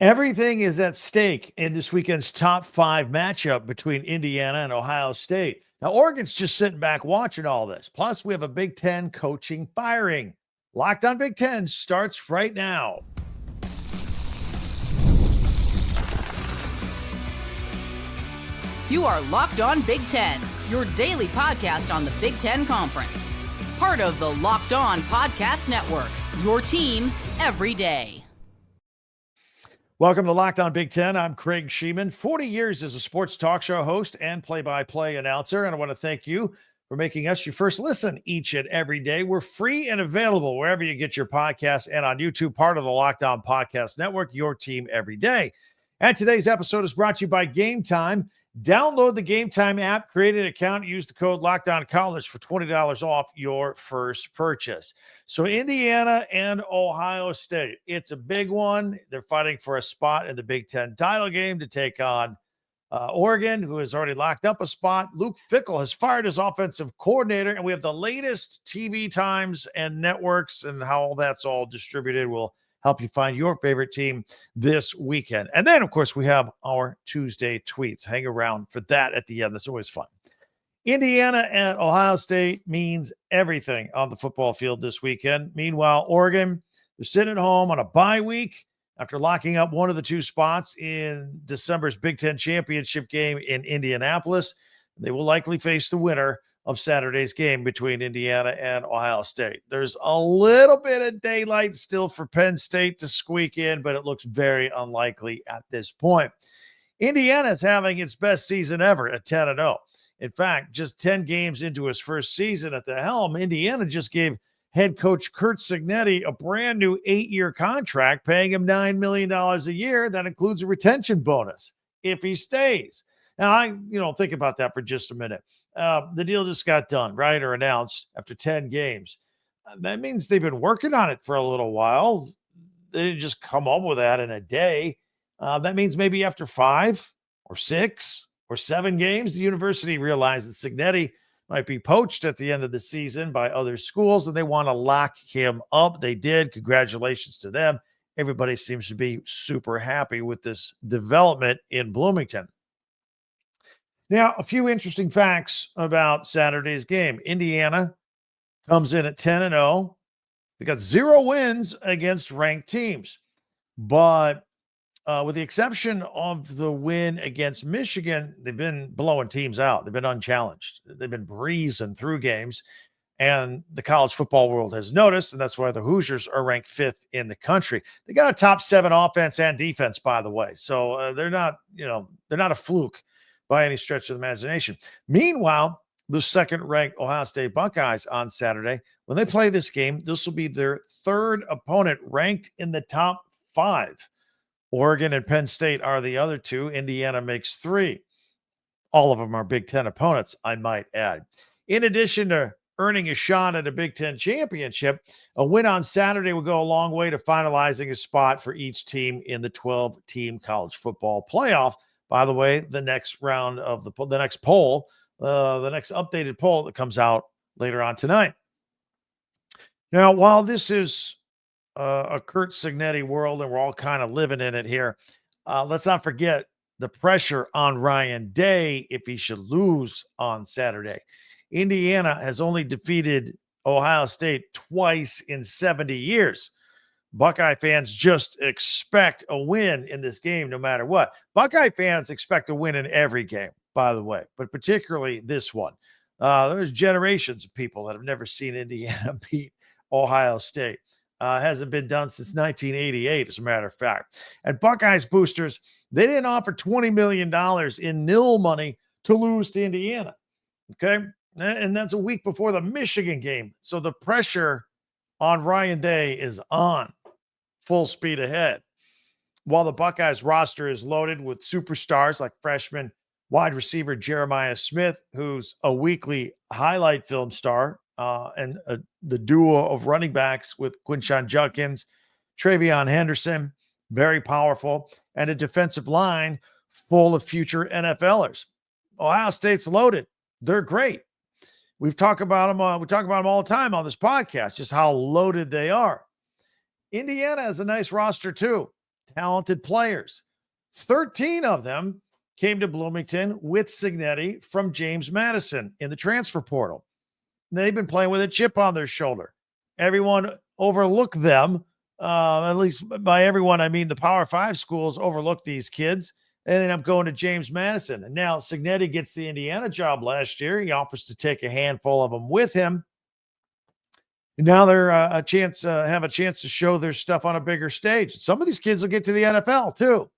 Everything is at stake in this weekend's top five matchup between Indiana and Ohio State. Now, Oregon's just sitting back watching all this. Plus, we have a Big Ten coaching firing. Locked on Big Ten starts right now. You are Locked On Big Ten, your daily podcast on the Big Ten Conference. Part of the Locked On Podcast Network, your team every day. Welcome to Locked On Big Ten. I'm Craig Sheeman, 40 years as a sports talk show host and play-by-play announcer, and I want to thank you for making us your first listen each and every day. We're free and available wherever you get your podcasts and on YouTube, part of the Locked On Podcast Network, your team every day. And today's episode is brought to you by Game Time. Download the Game Time app, create an account, use the code LOCKEDONCollege for $20 off your first purchase. So Indiana and Ohio State, it's a big one. They're fighting for a spot in the Big Ten title game to take on Oregon, who has already locked up a spot. Luke Fickell has fired his offensive coordinator, and we have the latest TV times and networks and how that's all distributed. We'll help you find your favorite team this weekend. And then, of course, we have our Tuesday tweets. Hang around for that at the end. That's always fun. Indiana and Ohio State means everything on the football field this weekend. Meanwhile, Oregon, they're sitting at home on a bye week after locking up one of the two spots in December's Big Ten championship game in Indianapolis. They will likely face the winner of Saturday's game between Indiana and Ohio State. There's a little bit of daylight still for Penn State to squeak in, but it looks very unlikely at this point. Indiana is having its best season ever at 10-0. In fact, just 10 games into his first season at the helm, Indiana just gave head coach Curt Cignetti a brand new 8-year contract, paying him $9 million a year. That includes a retention bonus if he stays. Now, think about that for just a minute. The deal just got done, right, or announced after 10 games. That means they've been working on it for a little while. They didn't just come up with that in a day. That means maybe after 5 or 6 or 7 games, the university realized that Cignetti might be poached at the end of the season by other schools, and they want to lock him up. They did. Congratulations to them. Everybody seems to be super happy with this development in Bloomington. Now, a few interesting facts about Saturday's game. Indiana comes in at 10-0. They got 0 wins against ranked teams. But with the exception of the win against Michigan, they've been blowing teams out. They've been unchallenged. They've been breezing through games. And the college football world has noticed, and that's why the Hoosiers are ranked 5th in the country. They got a top 7 offense and defense, by the way. So they're not a fluke by any stretch of the imagination. Meanwhile, the second-ranked Ohio State Buckeyes on Saturday, when they play this game, this will be their third opponent ranked in the top 5. Oregon and Penn State are the other two. Indiana makes 3. All of them are Big Ten opponents, I might add. In addition to earning a shot at a Big Ten championship, a win on Saturday will go a long way to finalizing a spot for each team in the 12-team college football playoff. By the way, the next round of the next poll, the next updated poll that comes out later on tonight. Now, while this is a Curt Cignetti world and we're all kind of living in it here, let's not forget the pressure on Ryan Day if he should lose on Saturday. Indiana has only defeated Ohio State twice in 70 years. Buckeye fans just expect a win in this game no matter what. Buckeye fans expect a win in every game, by the way, but particularly this one. There's generations of people that have never seen Indiana beat Ohio State. Hasn't been done since 1988, as a matter of fact. And Buckeyes boosters, they didn't offer $20 million in nil money to lose to Indiana. Okay? And that's a week before the Michigan game. So the pressure on Ryan Day is on. Full speed ahead. While the Buckeyes roster is loaded with superstars like freshman wide receiver Jeremiah Smith, who's a weekly highlight film star, and the duo of running backs with Quinshon Judkins, Travion Henderson, very powerful, and a defensive line full of future NFLers. Ohio State's loaded. They're great. We talk about them all the time on this podcast, just how loaded they are. Indiana has a nice roster too. talented players. 13 of them came to Bloomington with Cignetti from James Madison in the transfer portal. They've been playing with a chip on their shoulder. Everyone overlooked them. At least by everyone, I mean the Power 5 schools overlooked these kids. They ended up going to James Madison. And now Cignetti gets the Indiana job last year. He offers to take a handful of them with him. And now they're have a chance to show their stuff on a bigger stage. Some of these kids will get to the NFL too.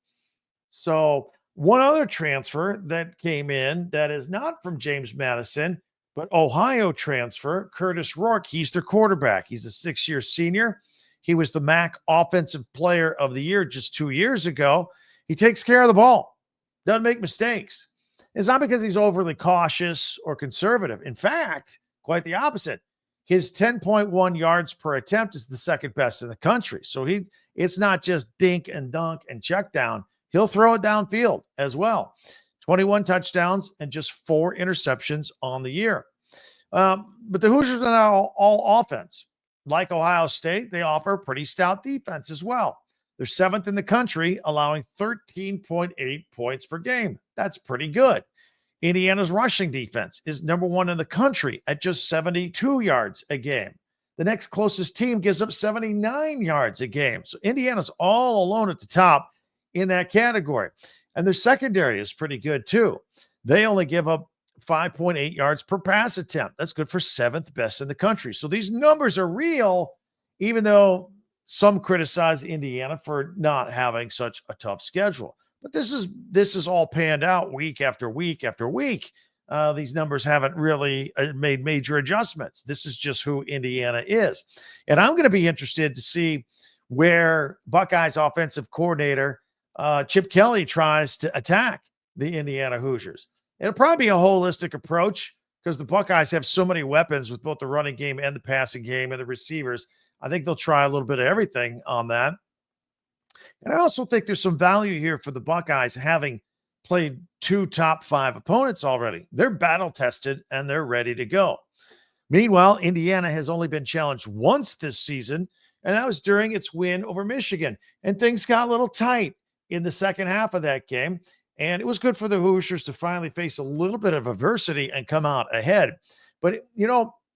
So one other transfer that came in that is not from James Madison, but Ohio transfer, Curtis Rourke. He's their quarterback. He's a 6-year senior. He was the MAC Offensive Player of the Year just 2 years ago. He takes care of the ball, doesn't make mistakes. It's not because he's overly cautious or conservative. In fact, quite the opposite. His 10.1 yards per attempt is the second best in the country. So it's not just dink and dunk and check down. He'll throw it downfield as well. 21 touchdowns and just 4 interceptions on the year. But the Hoosiers are now all offense. Like Ohio State, they offer pretty stout defense as well. They're 7th in the country, allowing 13.8 points per game. That's pretty good. Indiana's rushing defense is number 1 in the country at just 72 yards a game. The next closest team gives up 79 yards a game. So Indiana's all alone at the top in that category. And their secondary is pretty good too. They only give up 5.8 yards per pass attempt. That's good for 7th best in the country. So these numbers are real, even though some criticize Indiana for not having such a tough schedule. But this is all panned out week after week after week. These numbers haven't really made major adjustments. This is just who Indiana is. And I'm going to be interested to see where Buckeyes offensive coordinator Chip Kelly tries to attack the Indiana Hoosiers. It'll probably be a holistic approach because the Buckeyes have so many weapons with both the running game and the passing game and the receivers. I think they'll try a little bit of everything on that. And I also think there's some value here for the Buckeyes having played 2 top 5 opponents already. They're battle tested and they're ready to go. Meanwhile, Indiana has only been challenged once this season, and that was during its win over Michigan. And things got a little tight in the second half of that game. And it was good for the Hoosiers to finally face a little bit of adversity and come out ahead. But,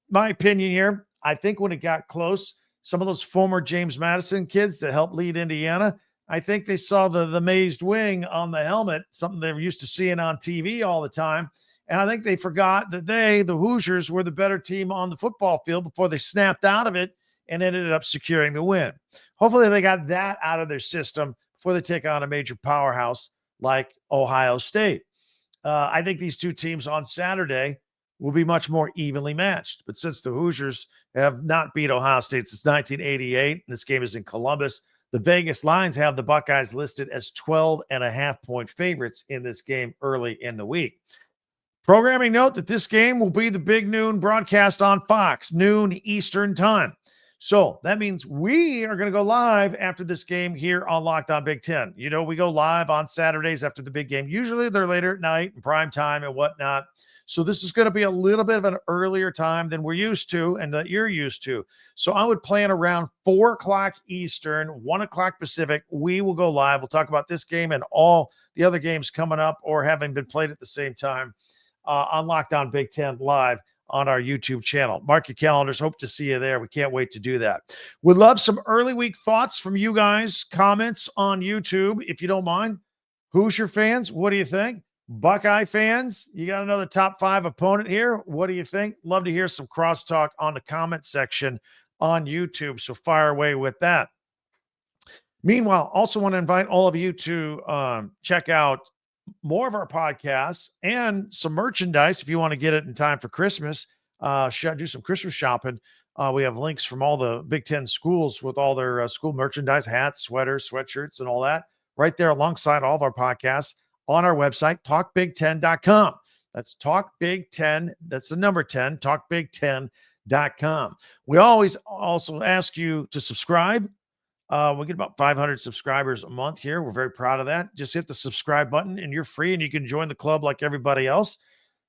my opinion here, I think when it got close, some of those former James Madison kids that helped lead Indiana, I think they saw the mazed wing on the helmet, something they were used to seeing on TV all the time. And I think they forgot that the Hoosiers, were the better team on the football field before they snapped out of it and ended up securing the win. Hopefully they got that out of their system before they take on a major powerhouse like Ohio State. I think these two teams on Saturday will be much more evenly matched. But since the Hoosiers have not beat Ohio State since 1988, and this game is in Columbus, the Vegas lines have the Buckeyes listed as 12.5-point favorites in this game early in the week. Programming note that this game will be the big noon broadcast on Fox, noon Eastern time. So that means we are going to go live after this game here on Locked On Big Ten. We go live on Saturdays after the big game. Usually they're later at night and prime time and whatnot. So this is going to be a little bit of an earlier time than we're used to and that you're used to. So I would plan around 4 o'clock Eastern, 1 o'clock Pacific. We will go live. We'll talk about this game and all the other games coming up or having been played at the same time on Locked On Big Ten live on our YouTube channel. Mark your calendars. Hope to see you there. We can't wait to do that. Would love some early week thoughts from you guys, comments on YouTube, if you don't mind. Hoosier fans, what do you think? Buckeye fans, you got another top 5 opponent here. What do you think? Love to hear some crosstalk on the comment section on YouTube. So fire away with that. Meanwhile, also want to invite all of you to check out more of our podcasts and some merchandise if you want to get it in time for Christmas. Do some Christmas shopping. We have links from all the Big Ten schools with all their school merchandise, hats, sweaters, sweatshirts, and all that right there alongside all of our podcasts on our website, talkbig10.com. That's talkbig10. That's the number 10, talkbig10.com. We always also ask you to subscribe. We get about 500 subscribers a month here. We're very proud of that. Just hit the subscribe button and you're free and you can join the club like everybody else.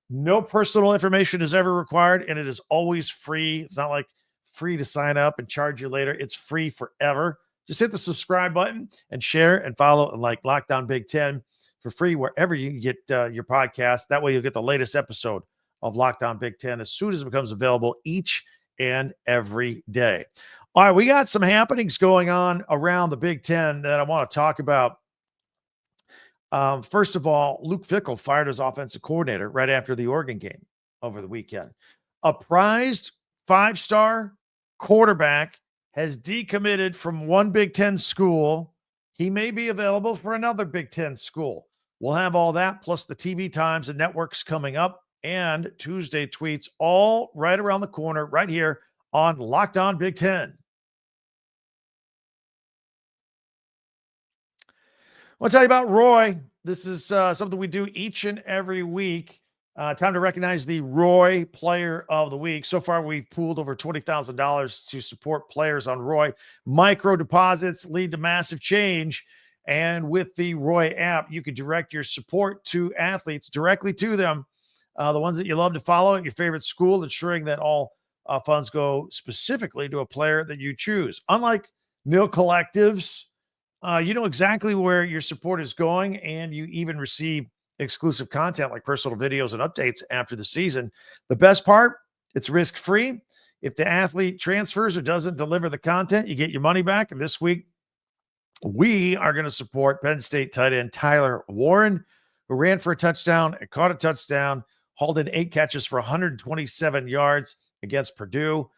No personal information is ever required and it is always free. It's not like free to sign up and charge you later. It's free forever. Just hit the subscribe button and share and follow and like Locked On Big Ten for free wherever you get your podcast. That way you'll get the latest episode of Locked On Big Ten as soon as it becomes available each and every day. All right, we got some happenings going on around the Big Ten that I want to talk about. First of all, Luke Fickell fired his offensive coordinator right after the Oregon game over the weekend. A prized 5-star quarterback has decommitted from one Big Ten school. He may be available for another Big Ten school. We'll have all that, plus the TV times and networks coming up, and Tuesday tweets, all right around the corner, right here on Locked On Big Ten. I want to tell you about Roy. This is something we do each and every week. Time to recognize the Roy Player of the Week. So far, we've pooled over $20,000 to support players on Roy. Micro deposits lead to massive change. And with the Roy app, you can direct your support to athletes directly to them. The ones that you love to follow at your favorite school, ensuring that all funds go specifically to a player that you choose. Unlike nil collectives, you know exactly where your support is going, and you even receive exclusive content like personal videos and updates after the season. The best part, it's risk-free. If the athlete transfers or doesn't deliver the content, you get your money back. And this week, we are going to support Penn State tight end Tyler Warren, who ran for a touchdown and caught a touchdown, hauled in 8 catches for 127 yards against Purdue,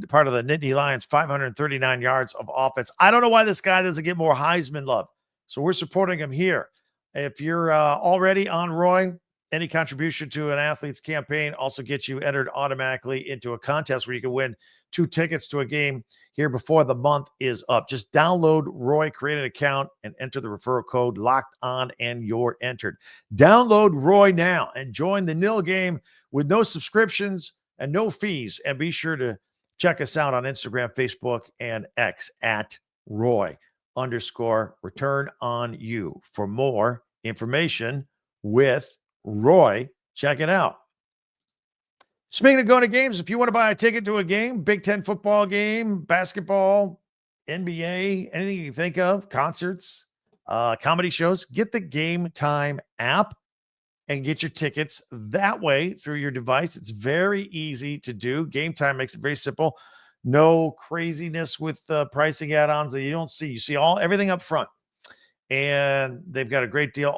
part of the Nittany Lions, 539 yards of offense. I don't know why this guy doesn't get more Heisman love. So we're supporting him here. If you're already on Roy, any contribution to an athlete's campaign also gets you entered automatically into a contest where you can win 2 tickets to a game here before the month is up. Just download Roy, create an account, and enter the referral code Locked On, and you're entered. Download Roy now and join the nil game with no subscriptions and no fees. And be sure to check us out on Instagram, Facebook, and X at Roy_return on you for more information with Roy. Check it out. Speaking of going to games, if you want to buy a ticket to a game, Big Ten football game, basketball, NBA, anything you can think of, concerts, comedy shows, get the Game Time app and get your tickets that way through your device. It's very easy to do. Game Time makes it very simple. No craziness with pricing add-ons that you don't see. You see everything up front. And they've got a great deal.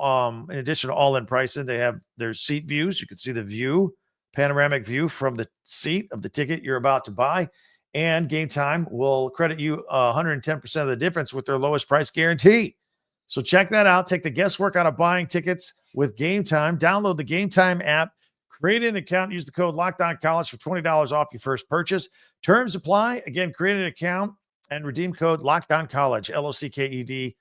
In addition to all-in pricing, they have their seat views. You can see the view, panoramic view from the seat of the ticket you're about to buy. And Game Time will credit you 110% of the difference with their lowest price guarantee. So check that out. Take the guesswork out of buying tickets with Game Time. Download the Game Time app. Create an account. Use the code LOCKEDONCollege for $20 off your first purchase. Terms apply. Again, create an account and redeem code LOCKEDONCollege, LOCKEDONCOLLEGE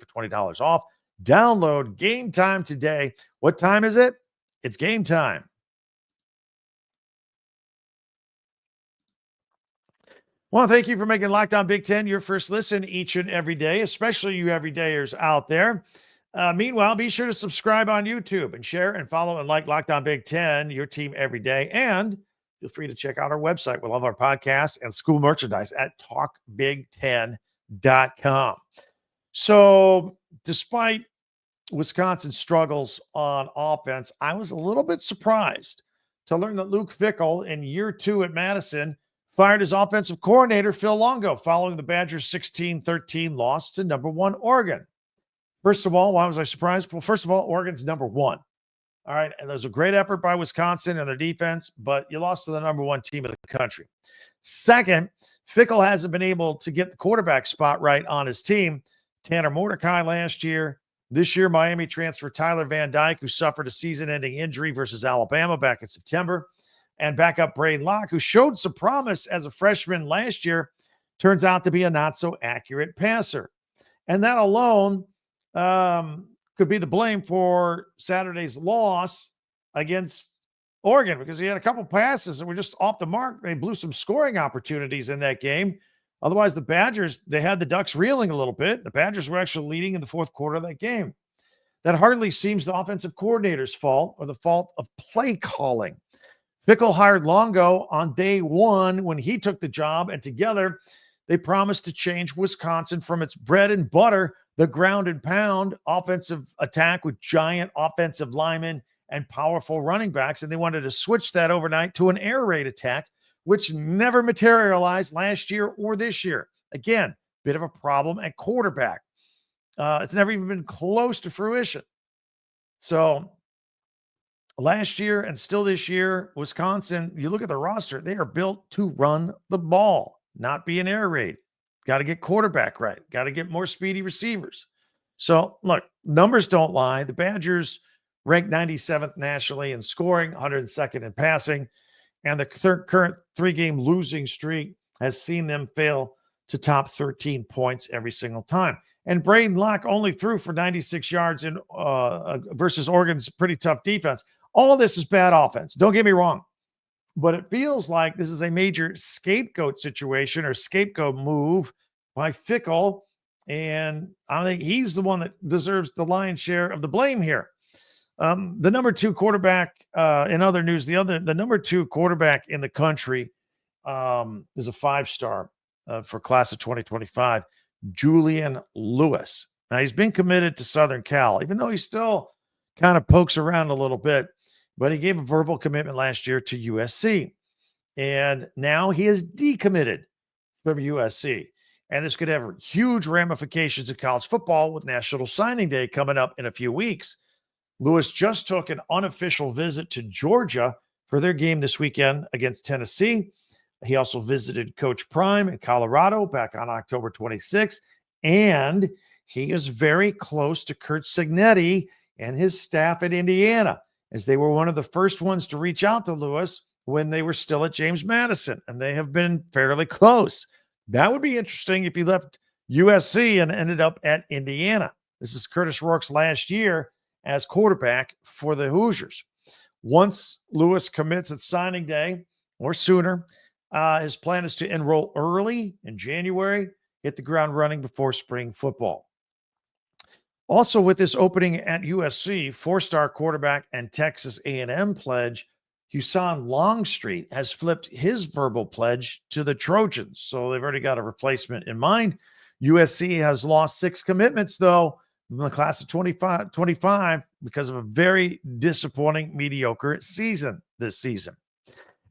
for $20 off. Download Game Time today. What time is it? It's game time. Well, thank you for making Locked On Big Ten your first listen each and every day, especially you everydayers out there. Meanwhile, be sure to subscribe on YouTube and share and follow and like Locked On Big Ten, your team every day. And feel free to check out our website with all of our podcasts and school merchandise at talkbig10.com. So despite Wisconsin's struggles on offense, I was a little bit surprised to learn that Luke Fickell in year 2 at Madison fired his offensive coordinator, Phil Longo, following the Badgers' 16-13 loss to number 1 Oregon. First of all, why was I surprised? Well, first of all, Oregon's number 1. All right, and there's a great effort by Wisconsin and their defense, but you lost to the number 1 team of the country. Second, Fickell hasn't been able to get the quarterback spot right on his team. Tanner Mordecai last year. This year, Miami transfer Tyler Van Dyke, who suffered a season-ending injury versus Alabama back in September. And backup Braden Locke, who showed some promise as a freshman last year, turns out to be a not-so-accurate passer. And that alone could be the blame for Saturday's loss against Oregon, because he had a couple passes that were just off the mark. They blew some scoring opportunities in that game. Otherwise, the Badgers, they had the Ducks reeling a little bit. The Badgers were actually leading in the fourth quarter of that game. That hardly seems the offensive coordinator's fault or the fault of play calling. Fickell hired Longo on day 1 when he took the job, and together They promised to change Wisconsin from its bread and butter, the ground and pound offensive attack with giant offensive linemen and powerful running backs. And they wanted to switch that overnight to an air raid attack, which never materialized last year or this year. Again, bit of a problem at quarterback. It's never even been close to fruition. So last year and still this year, Wisconsin, you look at the roster, they are built to run the ball, not be an air raid. Got to get quarterback right. Got to get more speedy receivers. So look, numbers don't lie. The Badgers ranked 97th nationally in scoring, 102nd in passing, and the current 3-game losing streak has seen them fail to top 13 points every single time. And Braden Locke only threw for 96 yards in versus Oregon's pretty tough defense. All this is bad offense. Don't get me wrong. But it feels like this is a major scapegoat situation or scapegoat move by Fickell. And I think he's the one that deserves the lion's share of the blame here. The number 2 quarterback, in other news, the number 2 quarterback in the country is a 5-star for class of 2025, Julian Lewis. Now, he's been committed to Southern Cal, even though he still kind of pokes around a little bit, but he gave a verbal commitment last year to USC. And now he is decommitted from USC. And this could have huge ramifications in college football with National Signing Day coming up in a few weeks. Lewis just took an unofficial visit to Georgia for their game this weekend against Tennessee. He also visited Coach Prime in Colorado back on October 26th. And he is very close to Curt Cignetti and his staff at Indiana, as they were one of the first ones to reach out to Lewis when they were still at James Madison, and they have been fairly close. That would be interesting if he left USC and ended up at Indiana. This is Curtis Rourke's last year as quarterback for the Hoosiers. Once Lewis commits at signing day or sooner, his plan is to enroll early in January, hit the ground running before spring football. Also, with this opening at USC, 4-star quarterback and Texas A&M pledge, Husan Longstreet has flipped his verbal pledge to the Trojans. So they've already got a replacement in mind. USC has lost 6 commitments, though, in the class of 25 because of a very disappointing, mediocre season this season.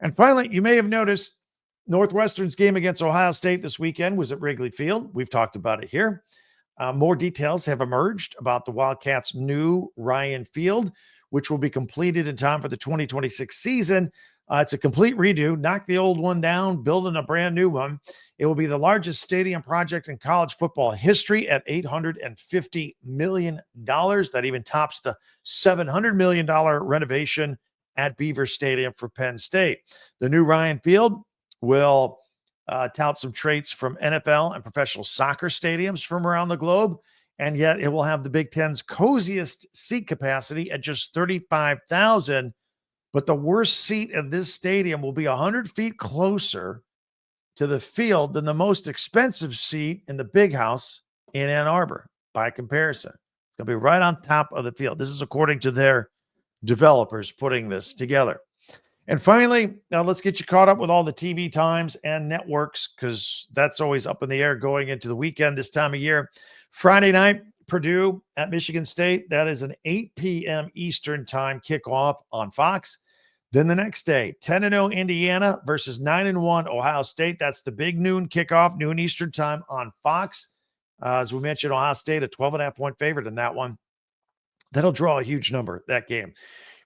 And finally, you may have noticed Northwestern's game against Ohio State this weekend was at Wrigley Field. We've talked about it here. More details have emerged about the Wildcats' new Ryan Field, which will be completed in time for the 2026 season. It's a complete redo, knock the old one down, building a brand new one. It will be the largest stadium project in college football history at $850 million. That even tops the $700 million renovation at Beaver Stadium for Penn State. The new Ryan Field will tout some traits from NFL and professional soccer stadiums from around the globe, and yet it will have the Big Ten's coziest seat capacity at just 35,000. But the worst seat of this stadium will be 100 feet closer to the field than the most expensive seat in the Big House in Ann Arbor by comparison. It's going to be right on top of the field. This is according to their developers putting this together. And finally, now let's get you caught up with all the TV times and networks, because that's always up in the air going into the weekend this time of year. Friday night, Purdue at Michigan State. That is an 8 p.m. Eastern time kickoff on Fox. Then the next day, 10-0 Indiana versus 9-1 Ohio State. That's the big noon kickoff, noon Eastern time on Fox. As we mentioned, Ohio State, a 12.5-point favorite in that one. That'll draw a huge number, that game.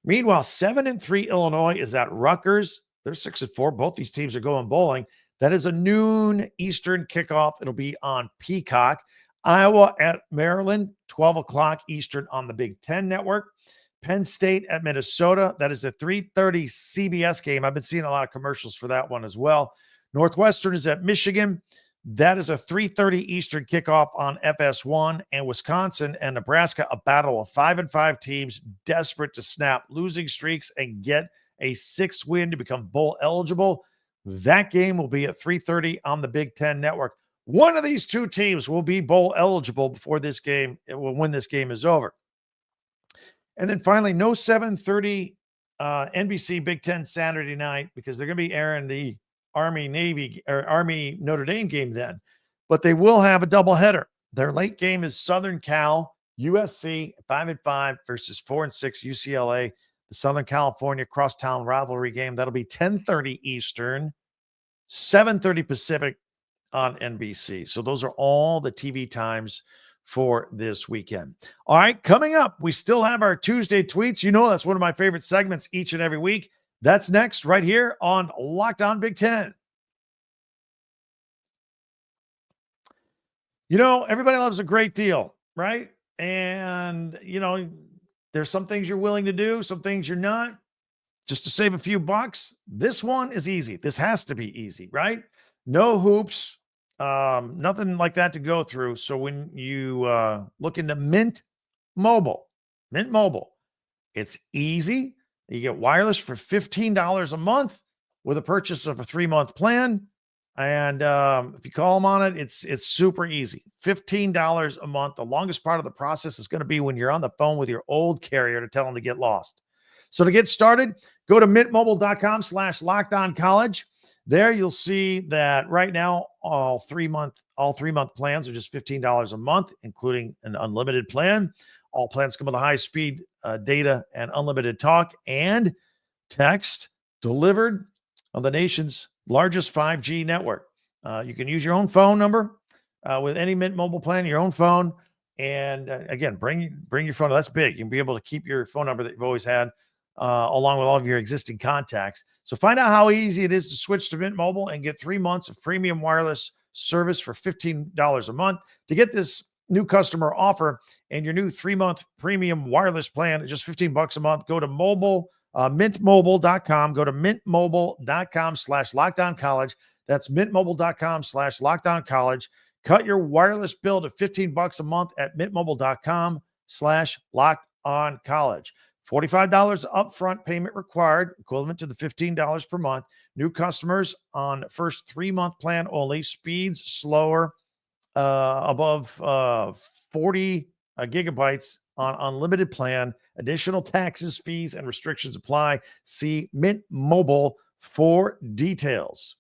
Meanwhile, 7-3 Illinois is at Rutgers. They're 6-4. Both these teams are going bowling. That is a noon Eastern kickoff. It'll be on Peacock. Iowa at Maryland, 12 o'clock Eastern on the Big Ten Network. Penn State at Minnesota. That is a 3:30 CBS game. I've been seeing a lot of commercials for that one as well. Northwestern is at Michigan. That is a 3:30 Eastern kickoff on FS1. And Wisconsin and Nebraska, a battle of 5-5 teams desperate to snap losing streaks and get a 6th win to become bowl eligible. That game will be at 3:30 on the Big Ten Network. One of these two teams will be bowl eligible before this game, when this game is over. And then finally, no 7:30 NBC Big Ten Saturday night, because they're going to be airing the Army Notre Dame game then, but they will have a doubleheader. Their late game is Southern Cal, USC 5-5 versus 4-6 UCLA. The Southern California crosstown rivalry game. That'll be 10:30 Eastern, 7:30 Pacific on NBC. So those are all the TV times for this weekend. All right, coming up, we still have our Tuesday tweets. You know that's one of my favorite segments each and every week. That's next right here on Locked On Big Ten. You know, everybody loves a great deal, right? And, you know, there's some things you're willing to do, some things you're not, just to save a few bucks. This one is easy. This has to be easy, right? No hoops, nothing like that to go through. So when you look into Mint Mobile, it's easy. You get wireless for $15 a month with a purchase of a 3-month plan. And if you call them on it, it's super easy. $15 a month. The longest part of the process is going to be when you're on the phone with your old carrier to tell them to get lost. So to get started, go to mintmobile.com/lockedoncollege. There you'll see that right now all 3-month plans are just $15 a month, including an unlimited plan. All plans come with a high-speed data and unlimited talk and text delivered on the nation's largest 5G network. You can use your own phone number with any Mint Mobile plan, your own phone. And again, bring your phone. That's big. You can be able to keep your phone number that you've always had along with all of your existing contacts. So find out how easy it is to switch to Mint Mobile and get 3 months of premium wireless service for $15 a month. To get this new customer offer and your new 3-month premium wireless plan at just $15 a month, go to mintmobile.com. Go to mintmobile.com/lockedoncollege. That's mintmobile.com/lockedoncollege. Cut your wireless bill to $15 a month at mintmobile.com/lockedoncollege. $45 upfront payment required, equivalent to the $15 per month. New customers on first 3-month plan only. Speeds slower, above 40 gigabytes on unlimited plan. Additional taxes, fees, and restrictions apply. See Mint Mobile for details.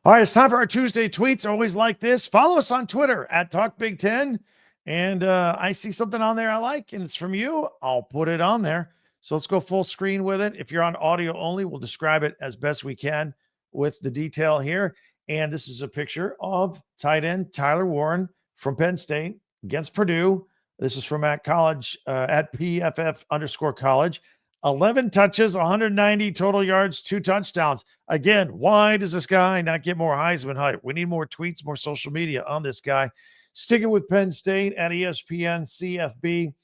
All right, it's time for our Tuesday tweets. Always like this. Follow us on Twitter at Talk Big Ten. And I see something on there I like, and it's from you. I'll put it on there. So let's go full screen with it. If you're on audio only, we'll describe it as best we can with the detail here. And this is a picture of tight end Tyler Warren from Penn State against Purdue. This is from at college, at PFF_college. 11 touches, 190 total yards, 2 touchdowns. Again, why does this guy not get more Heisman hype? We need more tweets, more social media on this guy. Sticking with Penn State at ESPN CFB.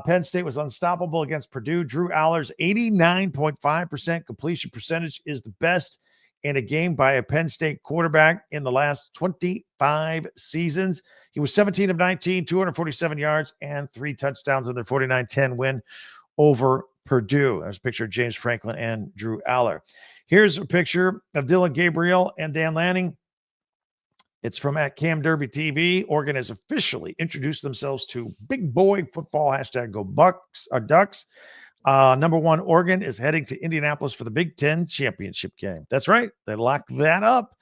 Penn State was unstoppable against Purdue. Drew Aller's 89.5% completion percentage is the best in a game by a Penn State quarterback in the last 25 seasons. He was 17 of 19, 247 yards, and 3 touchdowns in their 49-10 win over Purdue. There's a picture of James Franklin and Drew Aller. Here's a picture of Dylan Gabriel and Dan Lanning. It's from at Cam Derby TV. Oregon has officially introduced themselves to big boy football. Hashtag go Bucks or Ducks. Number 1, Oregon is heading to Indianapolis for the Big Ten championship game. That's right. They locked that up.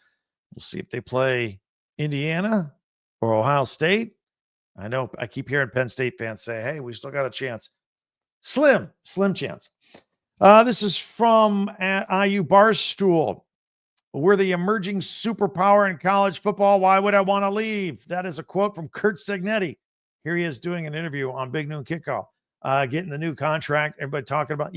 We'll see if they play Indiana or Ohio State. I know I keep hearing Penn State fans say, hey, we still got a chance. Slim chance. This is from at IU Barstool. We're the emerging superpower in college football. Why would I want to leave? That is a quote from Kurt Segnetti. Here he is doing an interview on Big Noon Kickoff, getting the new contract. Everybody talking about,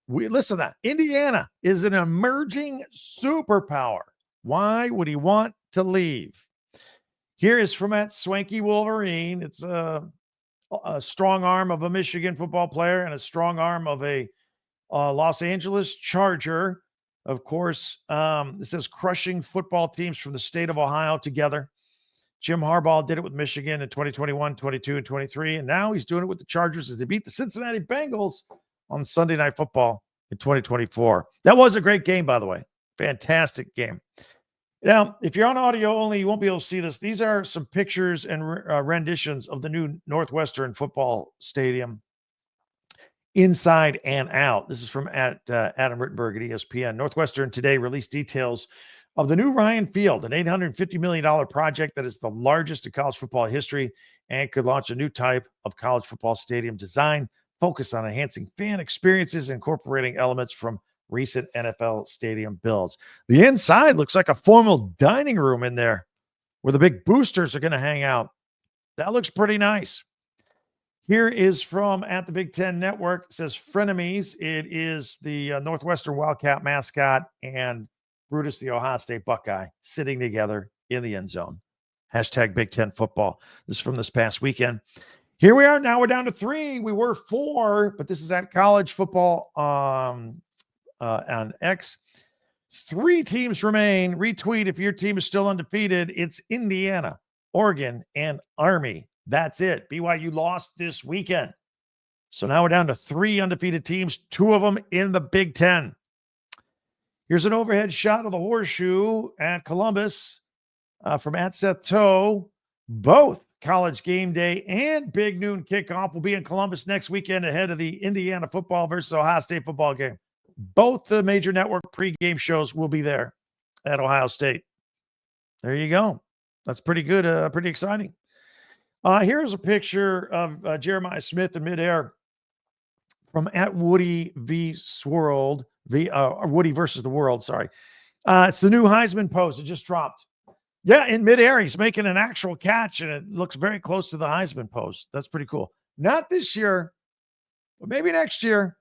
listen to that. Indiana is an emerging superpower. Why would he want to leave? Here is from at Swanky Wolverine. It's a strong arm of a Michigan football player and a strong arm of a Los Angeles Charger. Of course, it says crushing football teams from the state of Ohio together. Jim Harbaugh did it with Michigan in 2021, 22, and 23, and now he's doing it with the Chargers as they beat the Cincinnati Bengals on Sunday Night Football in 2024. That was a great game, by the way. Fantastic game. Now, if you're on audio only, you won't be able to see this. These are some pictures and renditions of the new Northwestern football stadium. inside and out. This is from Adam Rittenberg at ESPN. Northwestern today released details of the new Ryan Field, an $850 million project that is the largest in college football history and could launch a new type of college football stadium design focused on enhancing fan experiences, incorporating elements from recent NFL stadium builds. The inside looks like a formal dining room in there where the big boosters are going to hang out. That looks pretty nice. Here is from at the Big Ten Network. It says frenemies. It is the Northwestern Wildcat mascot and Brutus, the Ohio State Buckeye, sitting together in the end zone. Hashtag Big Ten football. This is from this past weekend. Here we are. Now we're down to 3. We were 4, but this is at college football on X. 3 teams remain. Retweet if your team is still undefeated. It's Indiana, Oregon, and Army. That's it. BYU lost this weekend. So now we're down to 3 undefeated teams, 2 of them in the Big Ten. Here's an overhead shot of the horseshoe at Columbus from at Seth Toe. Both College Game Day and Big Noon Kickoff will be in Columbus next weekend ahead of the Indiana football versus Ohio State football game. Both the major network pregame shows will be there at Ohio State. There you go. That's pretty good. Pretty exciting. Here's a picture of Jeremiah Smith in midair from at Woody v. Swirled. Woody versus the World, sorry. It's the new Heisman pose. It just dropped. Yeah, in midair, he's making an actual catch, and it looks very close to the Heisman pose. That's pretty cool. Not this year, but maybe next year.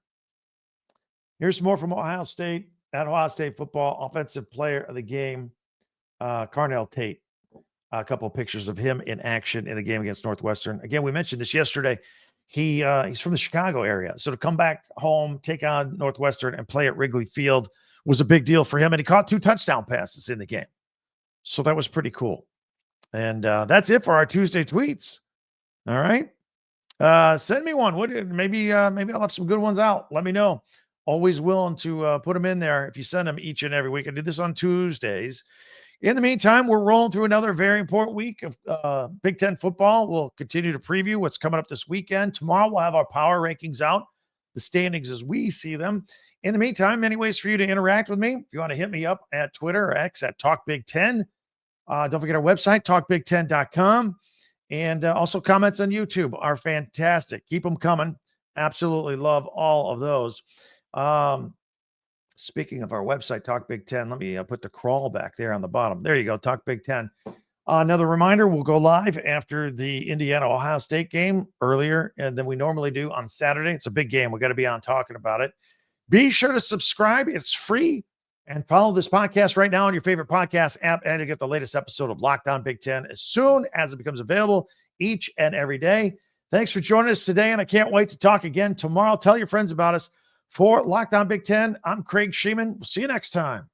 Here's more from Ohio State. At Ohio State football, offensive player of the game, Carnell Tate. A couple of pictures of him in action in the game against Northwestern. Again, we mentioned this yesterday. He's from the Chicago area. So to come back home, take on Northwestern, and play at Wrigley Field was a big deal for him. And he caught 2 touchdown passes in the game. So that was pretty cool. And that's it for our Tuesday tweets. All right. Send me one. Maybe I'll have some good ones out. Let me know. Always willing to put them in there if you send them each and every week. I do this on Tuesdays. In the meantime, we're rolling through another very important week of Big Ten football. We'll continue to preview what's coming up this weekend. Tomorrow, we'll have our power rankings out, the standings as we see them. In the meantime, many ways for you to interact with me. If you want to hit me up at Twitter or X at TalkBig10. Don't forget our website, talkbig10.com. And also comments on YouTube are fantastic. Keep them coming. Absolutely love all of those. Speaking of our website, Talk Big Ten, let me put the crawl back there on the bottom. There you go, Talk Big Ten. Another reminder, we'll go live after the Indiana-Ohio State game earlier than we normally do on Saturday. It's a big game. We've got to be on talking about it. Be sure to subscribe. It's free. And follow this podcast right now on your favorite podcast app, and you'll get the latest episode of Locked On Big Ten as soon as it becomes available each and every day. Thanks for joining us today, and I can't wait to talk again tomorrow. Tell your friends about us. For Locked On Big Ten, I'm Craig Sheeman. We'll see you next time.